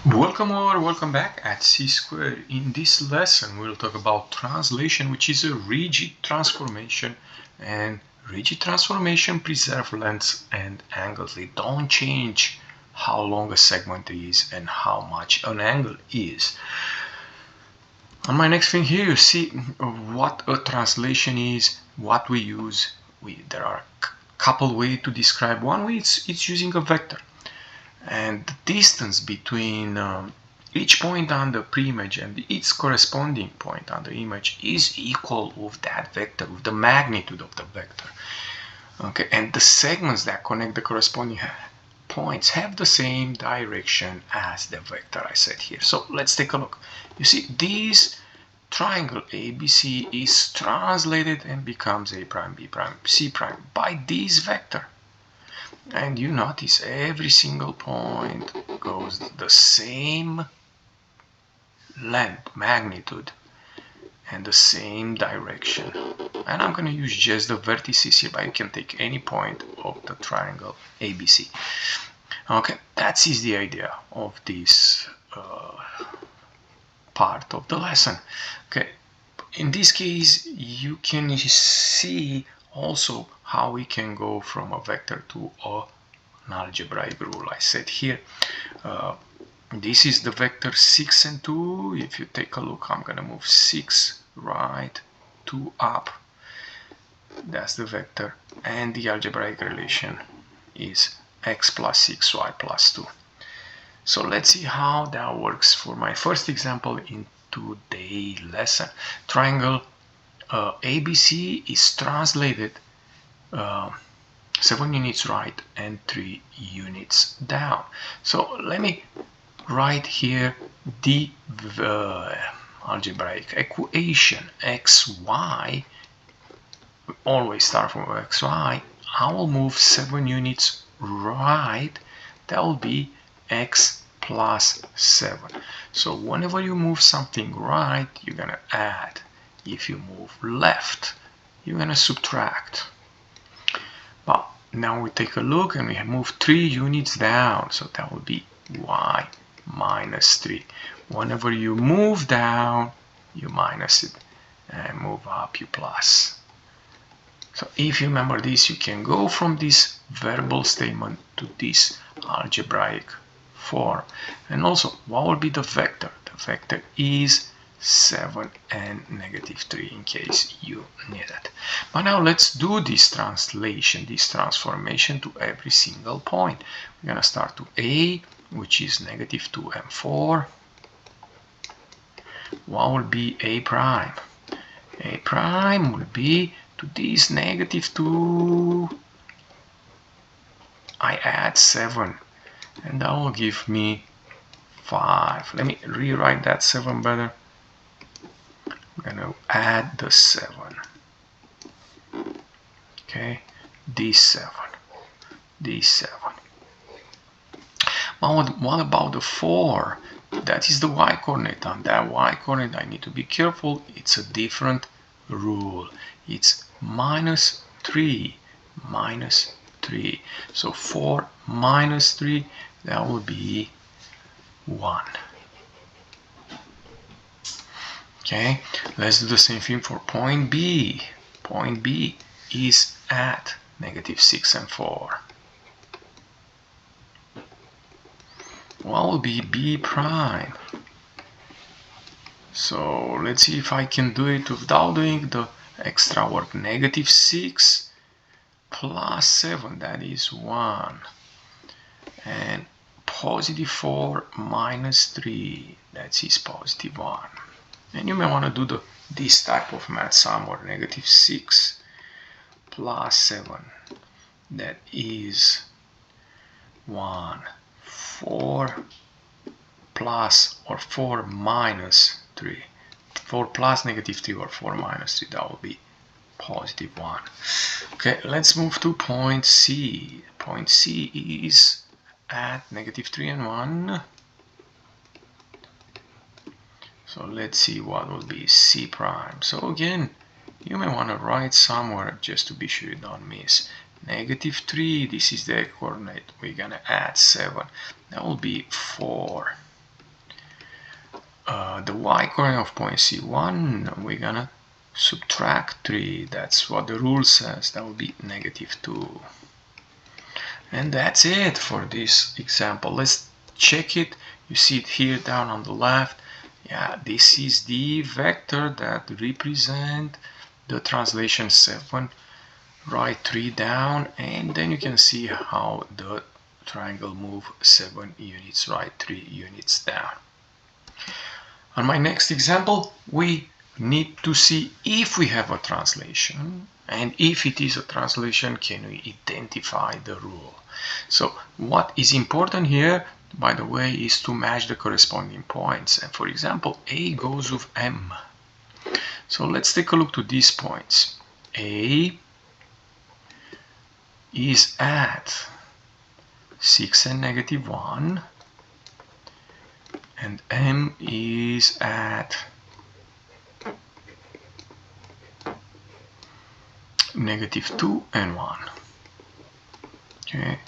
Welcome or welcome back at C Squared. In this lesson we'll talk about translation, which is a rigid transformation, and rigid transformation preserve lengths and angles. They don't change how long a segment is and how much an angle is. On my next thing here you see what a translation is, what we use. There are a couple ways to describe. One way it's using a vector, and the distance between each point on the pre-image and its corresponding point on the image is equal with that vector, with the magnitude of the vector. Okay, and the segments that connect the corresponding points have the same direction as the vector I said here. So let's take a look. You see, this triangle ABC is translated and becomes A prime, B prime, C prime by this vector. And you notice every single point goes the same length, magnitude, and the same direction. And I'm going to use just the vertices here, but you can take any point of the triangle ABC. Okay, that is the idea of this part of the lesson. Okay, in this case you can see also how we can go from a vector to an algebraic rule. I said here this is the vector 6 and 2. If you take a look, I'm gonna move 6 right, 2 up. That's the vector, and the algebraic relation is x plus 6, y plus 2. So let's see how that works for my first example in today's lesson. Triangle ABC is translated 7 units right and 3 units down. So let me write here the algebraic equation. Xy, always start from xy. I will move 7 units right. That will be x plus 7. So whenever you move something right, you're gonna add. If you move left, you're gonna subtract. But now we take a look and we move 3 units down, so that will be y minus 3. Whenever you move down, you minus it, and move up, you plus. So if you remember this, you can go from this verbal statement to this algebraic form. And also, what will be the vector? The vector is 7 and -3 in case you need it. But now let's do this translation, this transformation to every single point. We're gonna start to A, which is -2 and 4. What will be A prime? A prime will be to this -2, I add 7, and that will give me 5. Let me rewrite that 7 better. I'm gonna add the 7. Okay, this 7, this 7. What about the 4? That is the y coordinate. On that y coordinate I need to be careful. It's a different rule. It's -3, -3. So 4 minus 3, that will be 1. Okay, let's do the same thing for point B. Point B is at -6 and 4. What will be B prime? So let's see if I can do it without doing the extra work. -6 plus 7, that is 1. And +4 minus 3, that is +1. And you may want to do this type of math somewhere. -6 plus 7, that is 1. 4 plus or 4 minus 3. 4 plus -3 or 4 minus 3, that will be +1. Okay, let's move to point C. Point C is at -3 and 1. So let's see what will be C prime. So again, you may want to write somewhere just to be sure you don't miss. -3, this is the coordinate. We're gonna add 7. That will be 4. the y-coordinate of point C1, we're gonna subtract 3. That's what the rule says. That will be -2. And that's it for this example. Let's check it. You see it here down on the left. Yeah, this is the vector that represent the translation 7. Write 3 down, and then you can see how the triangle move 7 units right, 3 units down. On my next example, we need to see if we have a translation, and if it is a translation, can we identify the rule. So what is important here, by the way, is to match the corresponding points. And for example, A goes with M. So let's take a look to these points. A is at 6 and -1, and M is at -2 and 1. Okay,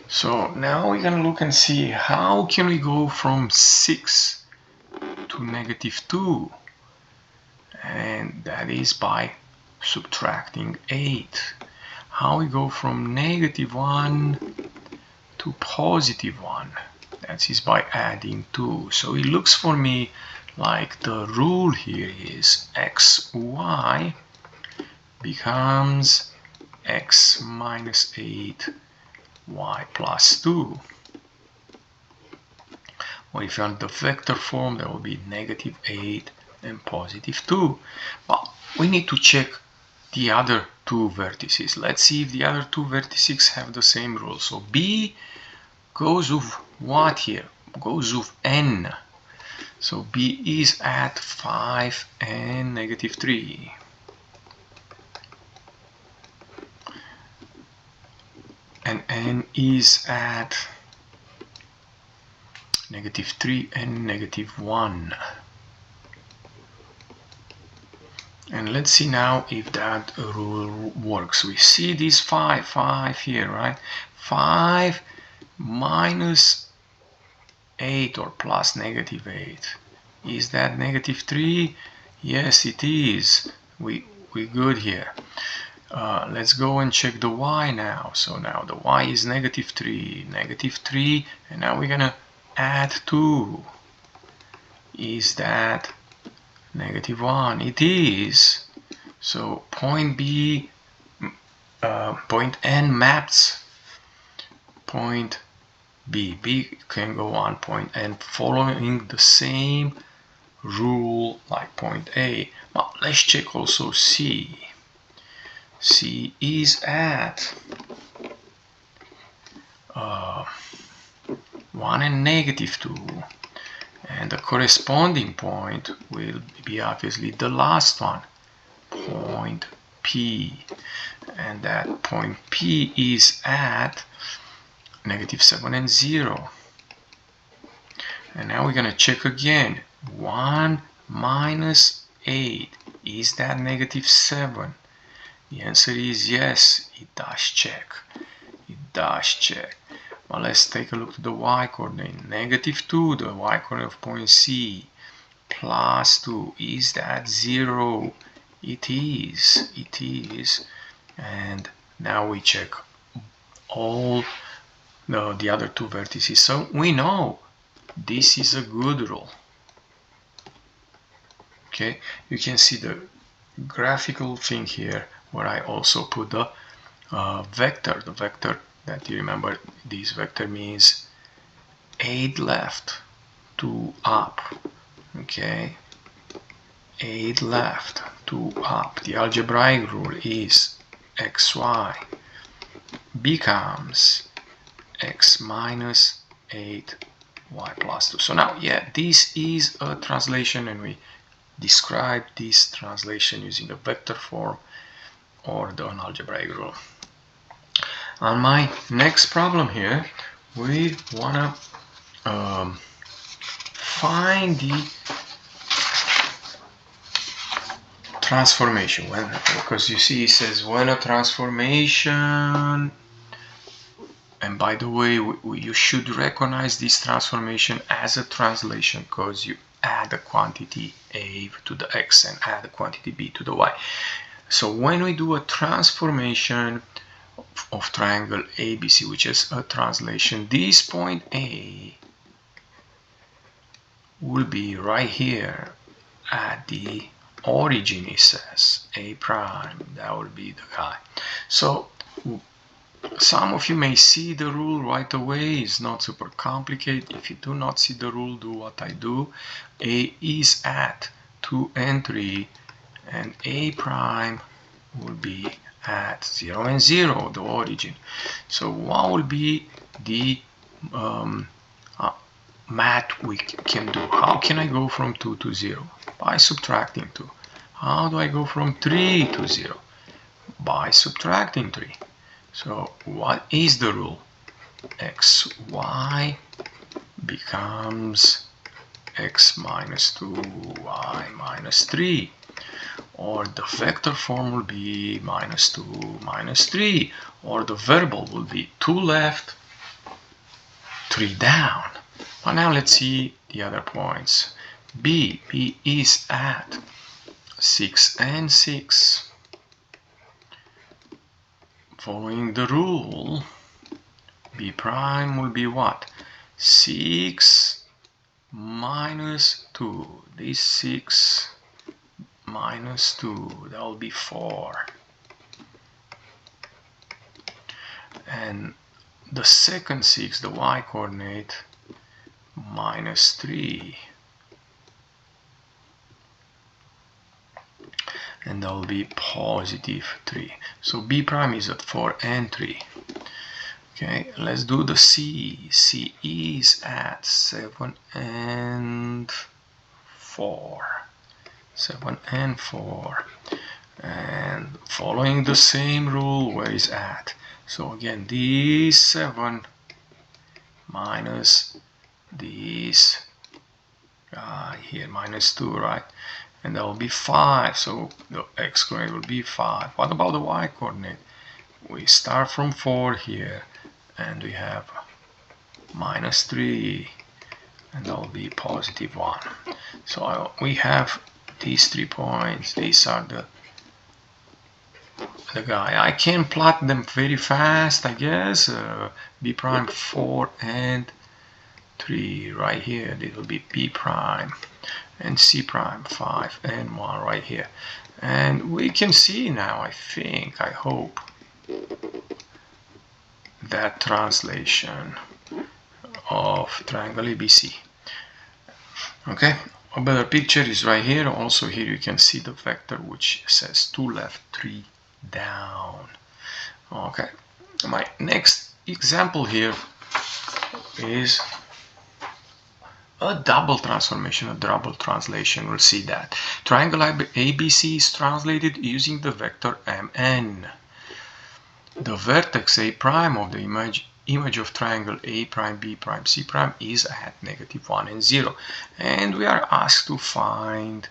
so now we're gonna look and see how can we go from 6 to -2, and that is by subtracting 8. How we go from -1 to +1, that is by adding 2. So it looks for me like the rule here is xy becomes x minus 8 y plus 2. Or if you're on the vector form, that will be -8 and +2. Well, we need to check the other 2 vertices. Let's see if the other 2 vertices have the same rule. So B goes with what here? Goes with n. So B is at 5 and -3. And n is at -3 and -1. And let's see now if that rule works. We see this 5 here, right? 5 minus 8 or plus -8. Is that -3? Yes, it is. We good here. Let's go and check the y now. So now the y is -3, and now we're gonna add 2. Is that -1? It is. So point B, point N maps point B. B can go on point N following the same rule like point A. Well, let's check also C. C is at 1 and -2, and the corresponding point will be obviously the last one, point P, and that point P is at -7 and 0. And now we're going to check again. 1 minus 8, is that -7? The answer is yes. It does check. It does check. Well, let's take a look at the y-coordinate. -2, the y-coordinate of point C, plus 2. Is that 0? It is. It is. And now we check all the other 2 vertices. So we know this is a good rule. Okay, you can see the graphical thing here where I also put the vector. The vector that you remember, this vector means 8 left, 2 up. Okay, 8 left, 2 up. The algebraic rule is xy becomes x minus 8 y plus 2. So now, yeah, this is a translation, and we describe this translation using the vector form or the algebraic rule. On my next problem here, we wanna find the transformation, because you see it says when a transformation, and by the way, you should recognize this transformation as a translation, because you add the quantity a to the x and add the quantity b to the y. So when we do a transformation of triangle ABC, which is a translation, this point A will be right here at the origin. It says A prime, that will be the guy. So some of you may see the rule right away. It's not super complicated. If you do not see the rule, do what I do. A is at 2 and 3, and A prime will be at 0 and 0, the origin. So what will be the math we can do? How can I go from 2 to 0? By subtracting 2. How do I go from 3 to 0? By subtracting 3. So what is the rule? xy becomes x minus 2, y minus 3. Or the vector form will be minus 2, minus 3. Or the verbal will be 2 left, 3 down. But now let's see the other points. B is at 6 and 6. Following the rule, B prime will be what? 6 minus 2. This 6 minus 2, that will be 4. And the second 6, the y coordinate, minus 3. And that will be positive 3. So B prime is at 4 and 3. Okay, let's do the C. C is at 7 and 4. 7 and 4. And following the same rule, where is at? So again, this 7 minus this guy here, minus 2, right? And that will be 5, so the x coordinate will be 5. What about the y coordinate? We start from 4 here, and we have minus 3, and that will be positive 1. So we have these 3 points. These are the guy. I can plot them very fast, I guess. B prime 4 and 3 right here. It will be B prime. And C prime 5 and 1 right here. And we can see now, I think, I hope, that translation of triangle ABC. Okay, a better picture is right here. Also here you can see the vector which says 2 left, 3 down. Okay, my next example here is a double transformation, a double translation. We'll see that. Triangle ABC is translated using the vector Mn. The vertex A prime of the image of triangle A prime, B prime, C prime is at -1 and 0. And we are asked to find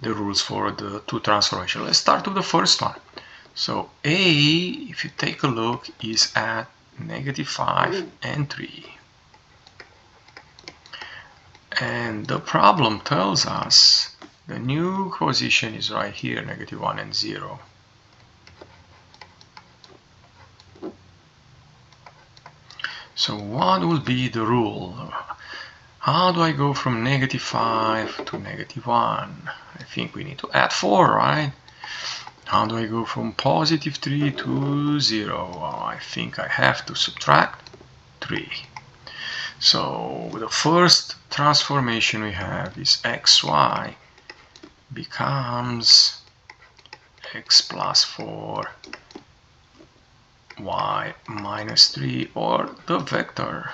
the rules for the two transformations. Let's start with the first one. So A, if you take a look, is at -5 and 3. And the problem tells us the new position is right here, -1 and 0. So what will be the rule? How do I go from -5 to -1? I think we need to add 4, right? How do I go from +3 to 0? Well, I think I have to subtract 3. So the first transformation we have is xy becomes x plus 4 y minus 3, or the vector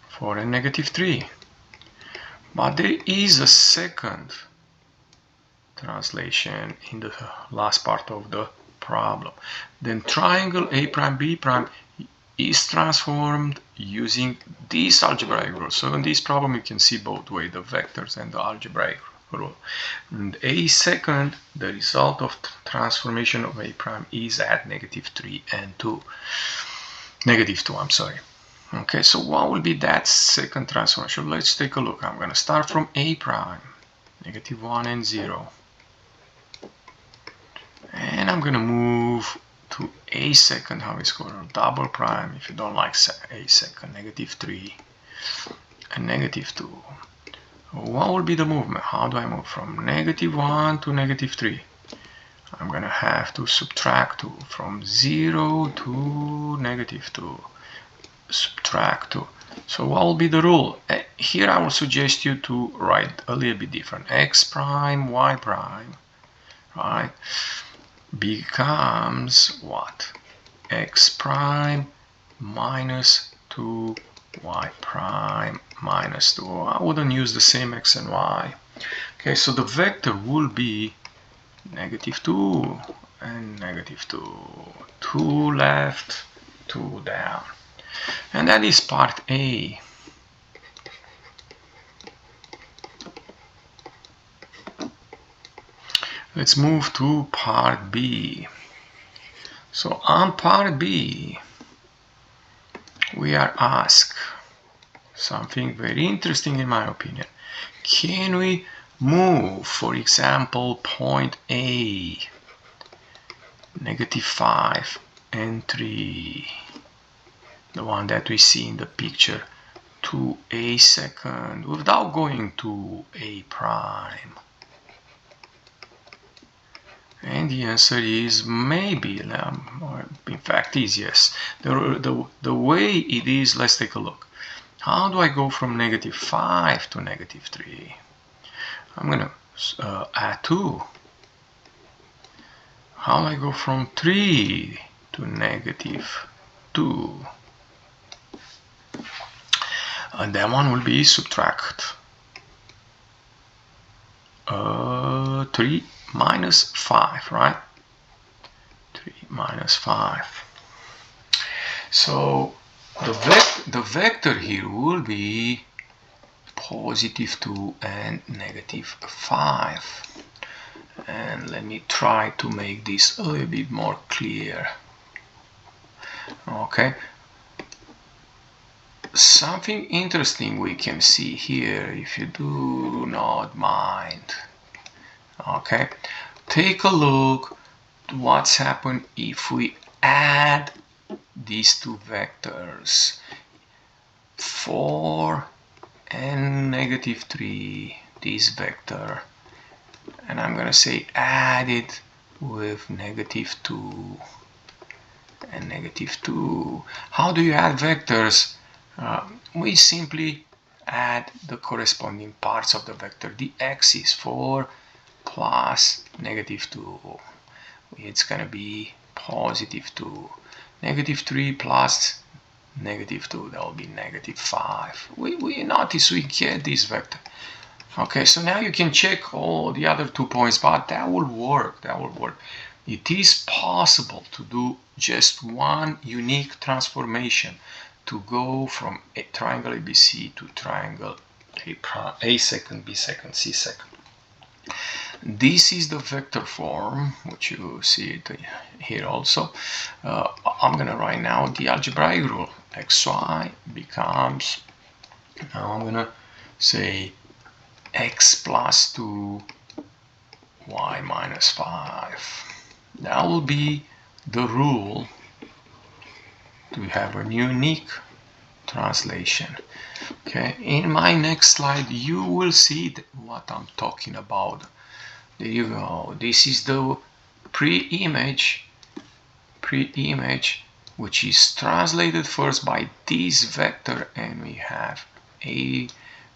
4 and -3. But there is a second translation in the last part of the problem. Then triangle A prime B prime is transformed using this algebraic rule. So in this problem you can see both ways, the vectors and the algebraic rule. And A second, the result of transformation of A prime is at -3 and 2. -2, I'm sorry. Okay, so what will be that second transformation? Let's take a look. I'm going to start from A prime, -1 and 0. And I'm going to move to A second, how is called, double prime, if you don't like A second, -3 and -2. What will be the movement? How do I move from -1 to -3? I'm going to have to subtract 2 from 0 to -2. Subtract 2. So what will be the rule? Here I will suggest you to write a little bit different. X prime, Y prime, right, becomes what? X prime minus 2, Y prime minus 2. I wouldn't use the same X and Y. Okay, so the vector will be -2 and -2. 2 left, 2 down. And that is part A. Let's move to part B. So on part B, we are asked something very interesting in my opinion. Can we move, for example, point A, -5 and 3, the one that we see in the picture, to A second without going to A prime? And the answer is maybe, or in fact is yes. The way it is, let's take a look. How do I go from -5 to -3? I'm going to add 2. How do I go from 3 to -2? And that one will be subtract 3 minus 5, right? 3 minus 5. So the vector here will be +2 and -5. And let me try to make this a little bit more clear. Okay. Something interesting we can see here, if you do not mind. Okay, take a look at what's happened if we add these two vectors, 4 and -3, this vector, and I'm gonna say add it with -2 and -2. How do you add vectors? We simply add the corresponding parts of the vector. The x is 4 plus -2. It's going to be +2. -3 plus -2, that will be -5. We notice we get this vector. Okay, so now you can check all the other 2 points, but that will work. That will work. It is possible to do just one unique transformation to go from a triangle ABC to triangle A second, B second, C second. This is the vector form, which you see it here also. I'm going to write now the algebraic rule. XY becomes, now I'm going to say x plus 2, y minus 5. That will be the rule to have a unique translation. Okay, in my next slide you will see what I'm talking about. There you go. This is the pre-image, which is translated first by this vector, and we have A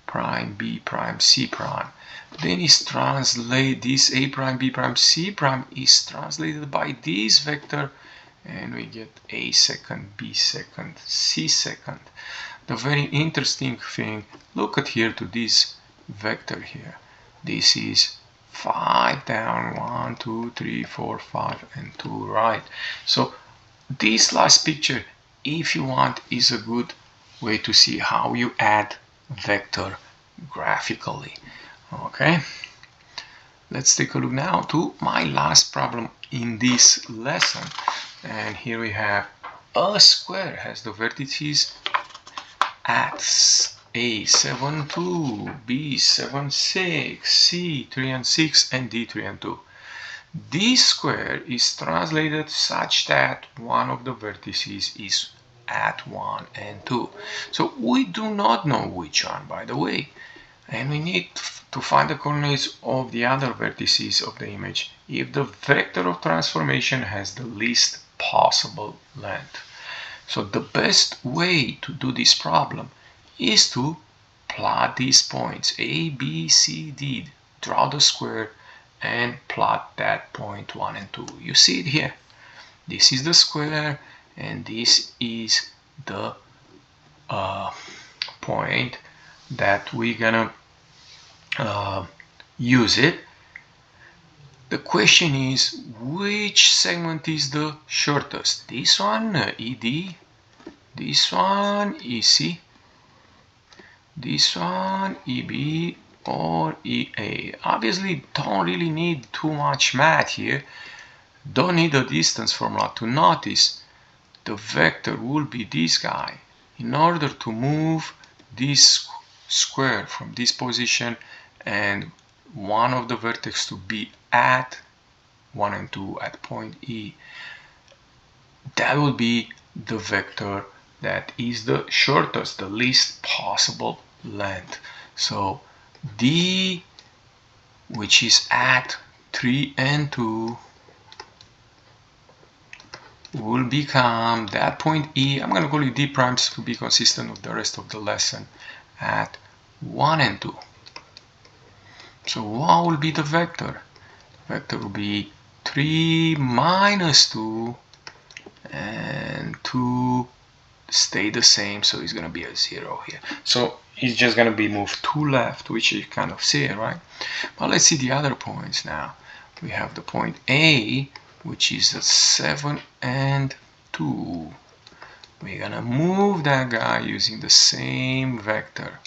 prime, B prime, C prime. Then is translate this A prime, B prime, C prime is translated by this vector, and we get A second, B second, C second. The very interesting thing, look at here to this vector here. This is 5 down, 1, 2, 3, 4, 5, and 2 right. So this last picture, if you want, is a good way to see how you add vector graphically. Okay, let's take a look now to my last problem in this lesson. And here we have a square has the vertices at A7, 2, B7, 6, C 3 and 6, and D 3 and 2. This square is translated such that one of the vertices is at 1 and 2. So we do not know which one, by the way, and we need to find the coordinates of the other vertices of the image if the vector of transformation has the least possible length. So the best way to do this problem is to plot these points A, B, C, D, draw the square and plot that point 1 and 2. You see it here. This is the square and this is the point that we're gonna use it. The question is, which segment is the shortest? This one, ED, this one, EC, this one, EB, or EA. Obviously, don't really need too much math here. Don't need a distance formula to notice the vector will be this guy. In order to move this square from this position and one of the vertex to be at 1 and 2 at point E, that will be the vector that is the shortest, the least possible length. So D, which is at 3 and 2, will become that point E. I'm going to call it D primes to be consistent with the rest of the lesson, at 1 and 2. So what will be the vector? Vector will be 3 minus 2, and 2 stay the same, so it's going to be a 0 here. So it's just going to be moved to left, which you kind of see, right? But let's see the other points now. We have the point A, which is at 7 and 2. We're going to move that guy using the same vector.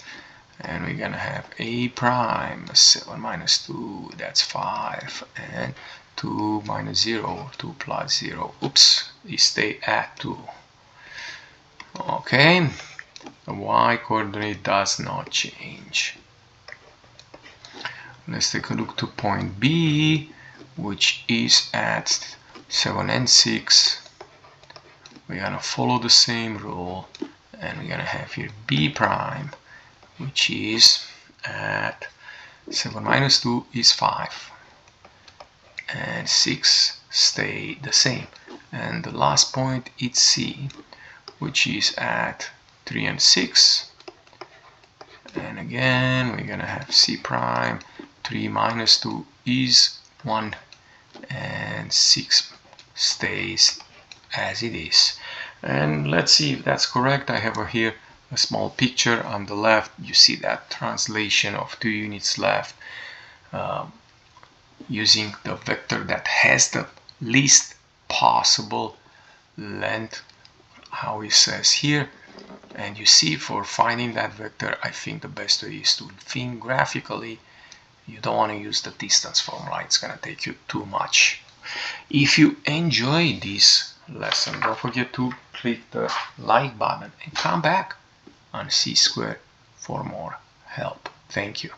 And we're going to have A prime, 7 minus 2, that's 5. And 2 minus 0, 2 plus 0. Oops, it stay at 2. Okay, the y coordinate does not change. Let's take a look to point B, which is at 7 and 6. We're going to follow the same rule, and we're going to have here B prime, which is at 7 minus 2 is 5, and 6 stay the same. And the last point is C, which is at 3 and 6. And again, we're going to have C prime, 3 minus 2 is 1, and 6 stays as it is. And let's see if that's correct. I have here a small picture on the left. You see that translation of 2 units left using the vector that has the least possible length, how it says here. And you see, for finding that vector, I think the best way is to think graphically. You don't want to use the distance formula, it's going to take you too much. If you enjoyed this lesson, don't forget to click the like button and come back on C Squared for more help. Thank you.